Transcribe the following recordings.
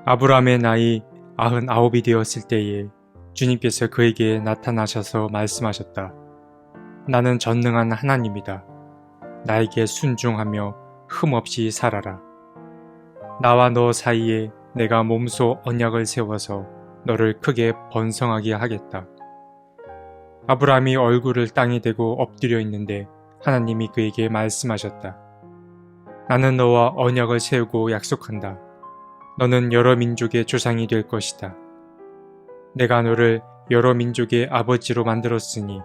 아브라함의 나이 99이 되었을 때에 주님께서 그에게 나타나셔서 말씀하셨다. 나는 전능한 하나님이다. 나에게 순종하며 흠없이 살아라. 나와 너 사이에 내가 몸소 언약을 세워서 너를 크게 번성하게 하겠다. 아브라함이 얼굴을 땅에 대고 엎드려 있는데 하나님이 그에게 말씀하셨다. 나는 너와 언약을 세우고 약속한다. 너는 여러 민족의 조상이 될 것이다. 내가 너를 여러 민족의 아버지로 만들었으니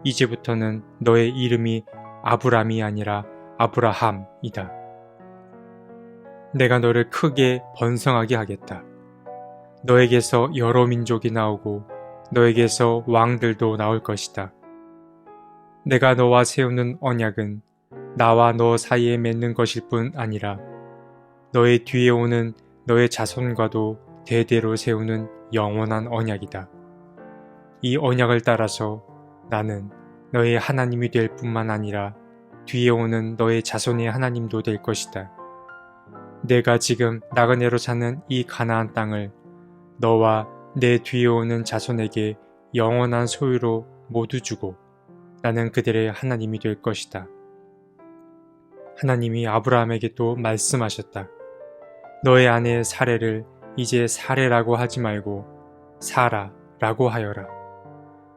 이제부터는 너의 이름이 아브람이 아니라 아브라함이다. 내가 너를 크게 번성하게 하겠다. 너에게서 여러 민족이 나오고 너에게서 왕들도 나올 것이다. 내가 너와 세우는 언약은 나와 너 사이에 맺는 것일 뿐 아니라 너의 뒤에 오는 너의 자손과도 대대로 세우는 영원한 언약이다. 이 언약을 따라서 나는 너의 하나님이 될 뿐만 아니라 뒤에 오는 너의 자손의 하나님도 될 것이다. 내가 지금 나그네로 사는 이 가나안 땅을 너와 내 뒤에 오는 자손에게 영원한 소유로 모두 주고 나는 그들의 하나님이 될 것이다. 하나님이 아브라함에게 또 말씀하셨다. 너의 아내 사레를 이제 사레라고 하지 말고 사라라고 하여라.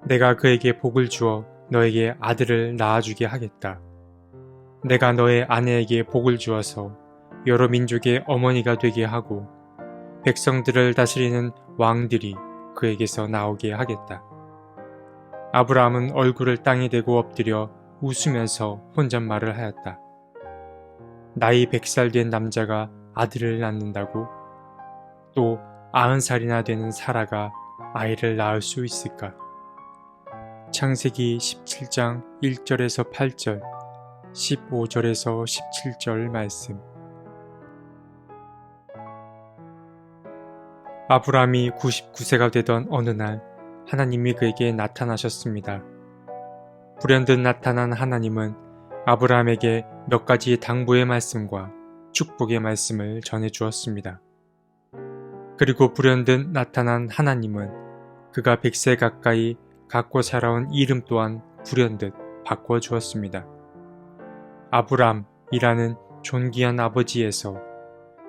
내가 그에게 복을 주어 너에게 아들을 낳아주게 하겠다. 내가 너의 아내에게 복을 주어서 여러 민족의 어머니가 되게 하고 백성들을 다스리는 왕들이 그에게서 나오게 하겠다. 아브라함은 얼굴을 땅에 대고 엎드려 웃으면서 혼잣말을 하였다. 나이 100살 된 남자가 아들을 낳는다고? 또 90살이나 되는 사라가 아이를 낳을 수 있을까? 창세기 17장 1절에서 8절, 15절에서 17절 말씀. 아브라함이 99세가 되던 어느 날 하나님이 그에게 나타나셨습니다. 불현듯 나타난 하나님은 아브라함에게 몇 가지 당부의 말씀과 축복의 말씀을 전해 주었습니다. 그리고 불현듯 나타난 하나님은 그가 100세 가까이 갖고 살아온 이름 또한 불현듯 바꿔 주었습니다. 아브람이라는 존귀한 아버지에서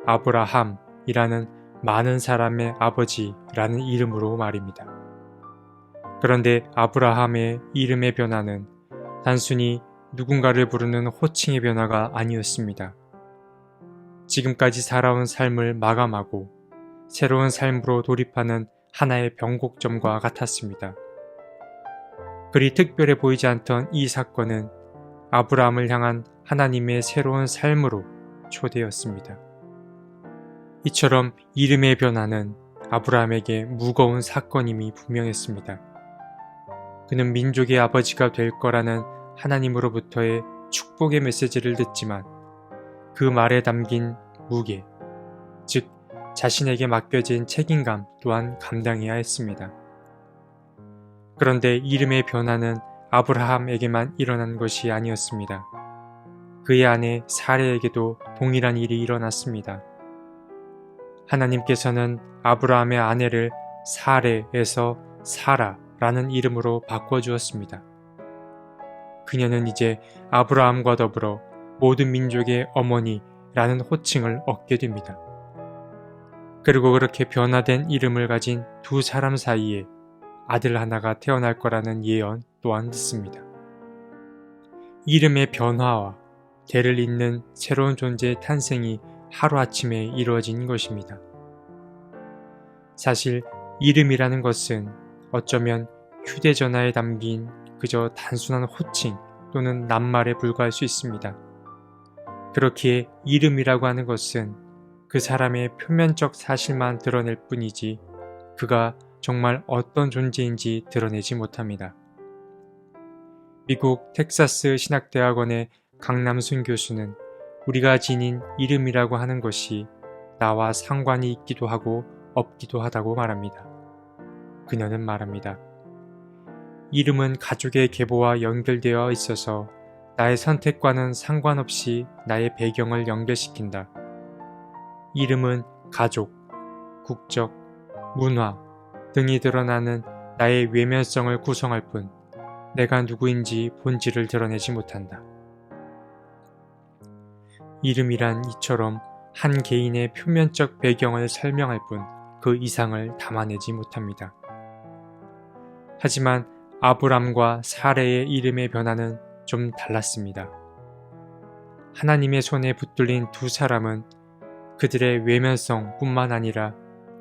아브라함이라는 많은 사람의 아버지라는 이름으로 말입니다. 그런데 아브라함의 이름의 변화는 단순히 누군가를 부르는 호칭의 변화가 아니었습니다. 지금까지 살아온 삶을 마감하고 새로운 삶으로 돌입하는 하나의 변곡점과 같았습니다. 그리 특별해 보이지 않던 이 사건은 아브라함을 향한 하나님의 새로운 삶으로 초대였습니다. 이처럼 이름의 변화는 아브라함에게 무거운 사건임이 분명했습니다. 그는 민족의 아버지가 될 거라는 하나님으로부터의 축복의 메시지를 듣지만 그 말에 담긴 무게, 즉 자신에게 맡겨진 책임감 또한 감당해야 했습니다. 그런데 이름의 변화는 아브라함에게만 일어난 것이 아니었습니다. 그의 아내 사레에게도 동일한 일이 일어났습니다. 하나님께서는 아브라함의 아내를 사레에서 사라라는 이름으로 바꿔주었습니다. 그녀는 이제 아브라함과 더불어 모든 민족의 어머니라는 호칭을 얻게 됩니다. 그리고 그렇게 변화된 이름을 가진 두 사람 사이에 아들 하나가 태어날 거라는 예언 또한 듣습니다. 이름의 변화와 대를 잇는 새로운 존재의 탄생이 하루아침에 이루어진 것입니다. 사실 이름이라는 것은 어쩌면 휴대전화에 담긴 그저 단순한 호칭 또는 낱말에 불과할 수 있습니다. 그렇기에 이름이라고 하는 것은 그 사람의 표면적 사실만 드러낼 뿐이지 그가 정말 어떤 존재인지 드러내지 못합니다. 미국 텍사스 신학대학원의 강남순 교수는 우리가 지닌 이름이라고 하는 것이 나와 상관이 있기도 하고 없기도 하다고 말합니다. 그녀는 말합니다. 이름은 가족의 계보와 연결되어 있어서 나의 선택과는 상관없이 나의 배경을 연결시킨다. 이름은 가족, 국적, 문화 등이 드러나는 나의 외면성을 구성할 뿐 내가 누구인지 본질을 드러내지 못한다. 이름이란 이처럼 한 개인의 표면적 배경을 설명할 뿐 그 이상을 담아내지 못합니다. 하지만 아브람과 사레의 이름의 변화는 좀 달랐습니다. 하나님의 손에 붙들린 두 사람은 그들의 외면성 뿐만 아니라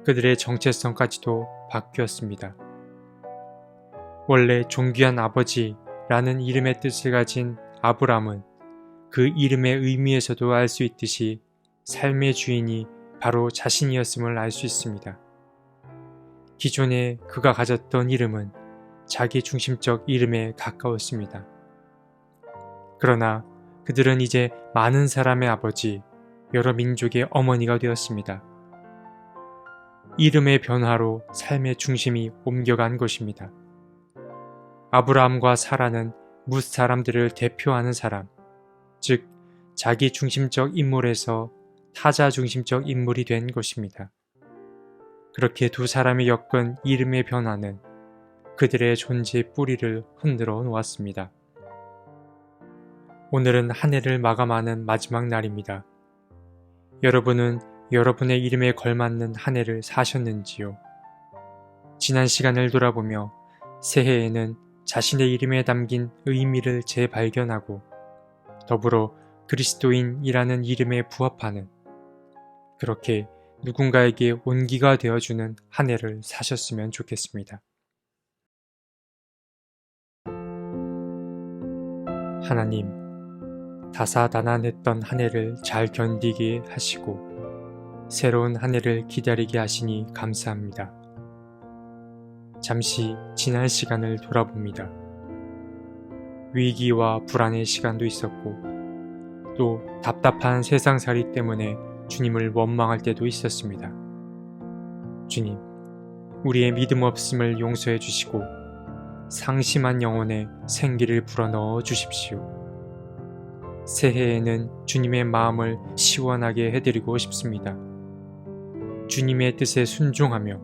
그들의 정체성까지도 바뀌었습니다. 원래 존귀한 아버지라는 이름의 뜻을 가진 아브람은 그 이름의 의미에서도 알 수 있듯이 삶의 주인이 바로 자신이었음을 알 수 있습니다. 기존에 그가 가졌던 이름은 자기 중심적 이름에 가까웠습니다. 그러나 그들은 이제 많은 사람의 아버지, 여러 민족의 어머니가 되었습니다. 이름의 변화로 삶의 중심이 옮겨간 것입니다. 아브라함과 사라는 뭇 사람들을 대표하는 사람, 즉 자기 중심적 인물에서 타자 중심적 인물이 된 것입니다. 그렇게 두 사람이 겪은 이름의 변화는 그들의 존재의 뿌리를 흔들어 놓았습니다. 오늘은 한 해를 마감하는 마지막 날입니다. 여러분은 여러분의 이름에 걸맞는 한 해를 사셨는지요? 지난 시간을 돌아보며 새해에는 자신의 이름에 담긴 의미를 재발견하고 더불어 그리스도인이라는 이름에 부합하는, 그렇게 누군가에게 온기가 되어주는 한 해를 사셨으면 좋겠습니다. 하나님, 다사다난했던 한 해를 잘 견디게 하시고 새로운 한 해를 기다리게 하시니 감사합니다. 잠시 지난 시간을 돌아봅니다. 위기와 불안의 시간도 있었고 또 답답한 세상살이 때문에 주님을 원망할 때도 있었습니다. 주님, 우리의 믿음 없음을 용서해 주시고 상심한 영혼에 생기를 불어넣어 주십시오. 새해에는 주님의 마음을 시원하게 해드리고 싶습니다. 주님의 뜻에 순종하며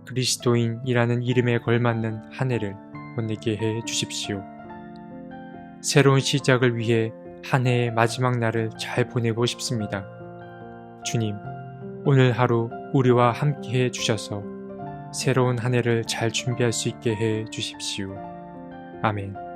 그리스도인이라는 이름에 걸맞는 한 해를 보내게 해 주십시오. 새로운 시작을 위해 한 해의 마지막 날을 잘 보내고 싶습니다. 주님, 오늘 하루 우리와 함께 해 주셔서 새로운 한 해를 잘 준비할 수 있게 해 주십시오. 아멘.